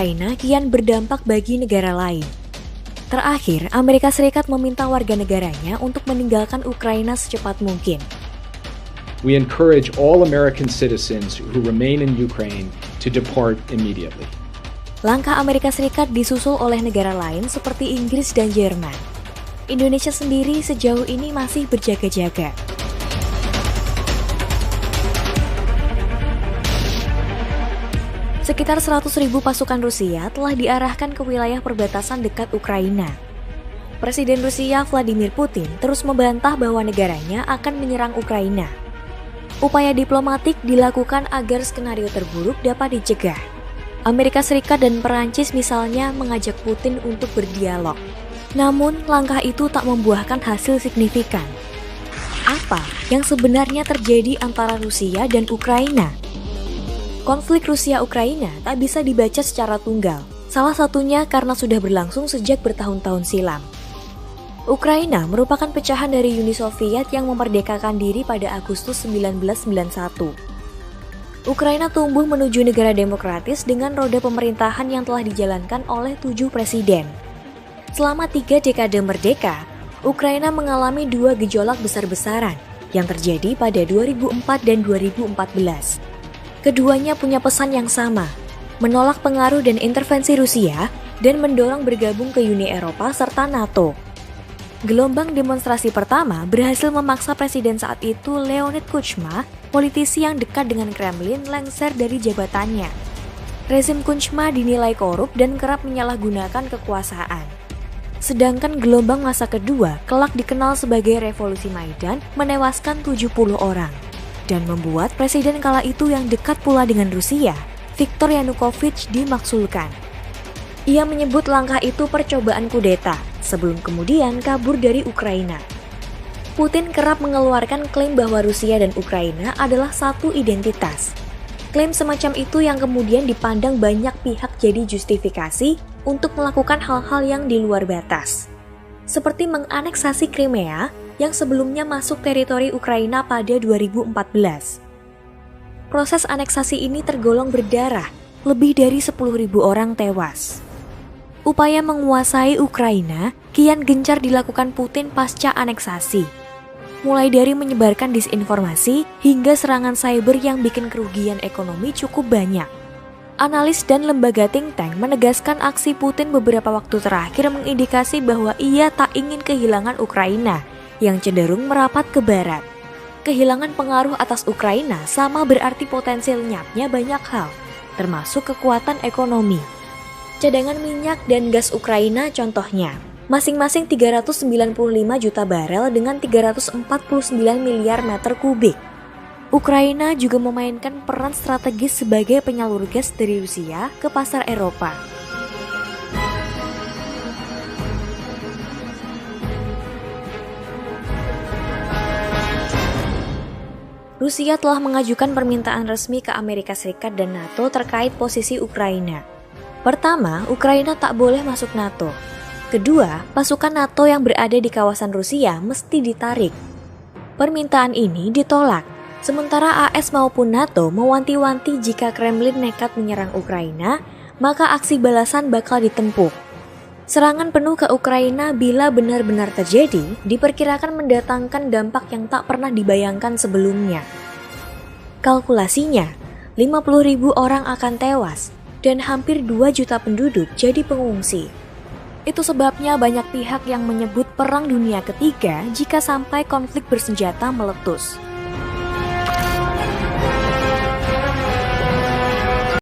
Ukraina kian berdampak bagi negara lain. Terakhir, Amerika Serikat meminta warga negaranya untuk meninggalkan Ukraina secepat mungkin. We encourage all American citizens who remain in Ukraine to depart immediately. Langkah Amerika Serikat disusul oleh negara lain seperti Inggris dan Jerman. Indonesia sendiri sejauh ini masih berjaga-jaga. Sekitar 100.000 pasukan Rusia telah diarahkan ke wilayah perbatasan dekat Ukraina. Presiden Rusia Vladimir Putin terus membantah bahwa negaranya akan menyerang Ukraina. Upaya diplomatik dilakukan agar skenario terburuk dapat dicegah. Amerika Serikat dan Perancis misalnya mengajak Putin untuk berdialog. Namun, langkah itu tak membuahkan hasil signifikan. Apa yang sebenarnya terjadi antara Rusia dan Ukraina? Konflik Rusia-Ukraina tak bisa dibaca secara tunggal, salah satunya karena sudah berlangsung sejak bertahun-tahun silam. Ukraina merupakan pecahan dari Uni Soviet yang memerdekakan diri pada Agustus 1991. Ukraina tumbuh menuju negara demokratis dengan roda pemerintahan yang telah dijalankan oleh 7 presiden. Selama 3 dekade merdeka, Ukraina mengalami 2 gejolak besar-besaran yang terjadi pada 2004 dan 2014. Keduanya punya pesan yang sama, menolak pengaruh dan intervensi Rusia dan mendorong bergabung ke Uni Eropa serta NATO. Gelombang demonstrasi pertama berhasil memaksa presiden saat itu Leonid Kuchma, politisi yang dekat dengan Kremlin, lengser dari jabatannya. Rezim Kuchma dinilai korup dan kerap menyalahgunakan kekuasaan. Sedangkan gelombang masa kedua kelak dikenal sebagai Revolusi Maidan menewaskan 70 orang. Dan membuat presiden kala itu yang dekat pula dengan Rusia, Viktor Yanukovych, dimaksulkan. Ia menyebut langkah itu percobaan kudeta, sebelum kemudian kabur dari Ukraina. Putin kerap mengeluarkan klaim bahwa Rusia dan Ukraina adalah satu identitas. Klaim semacam itu yang kemudian dipandang banyak pihak jadi justifikasi untuk melakukan hal-hal yang di luar batas. Seperti menganeksasi Crimea yang sebelumnya masuk teritori Ukraina pada 2014. Proses aneksasi ini tergolong berdarah, lebih dari 10.000 orang tewas. Upaya menguasai Ukraina kian gencar dilakukan Putin pasca aneksasi. Mulai dari menyebarkan disinformasi hingga serangan cyber yang bikin kerugian ekonomi cukup banyak. Analis dan lembaga think tank menegaskan aksi Putin beberapa waktu terakhir mengindikasi bahwa ia tak ingin kehilangan Ukraina yang cenderung merapat ke barat. Kehilangan pengaruh atas Ukraina sama berarti potensi lenyapnya banyak hal, termasuk kekuatan ekonomi. Cadangan minyak dan gas Ukraina contohnya, masing-masing 395 juta barel dengan 349 miliar meter kubik. Ukraina juga memainkan peran strategis sebagai penyalur gas dari Rusia ke pasar Eropa. Rusia telah mengajukan permintaan resmi ke Amerika Serikat dan NATO terkait posisi Ukraina. Pertama, Ukraina tak boleh masuk NATO. Kedua, pasukan NATO yang berada di kawasan Rusia mesti ditarik. Permintaan ini ditolak, sementara AS maupun NATO mewanti-wanti jika Kremlin nekat menyerang Ukraina, maka aksi balasan bakal ditempuh. Serangan penuh ke Ukraina bila benar-benar terjadi, diperkirakan mendatangkan dampak yang tak pernah dibayangkan sebelumnya. Kalkulasinya, 50.000 orang akan tewas, dan hampir 2 juta penduduk jadi pengungsi. Itu sebabnya banyak pihak yang menyebut Perang Dunia Ketiga jika sampai konflik bersenjata meletus.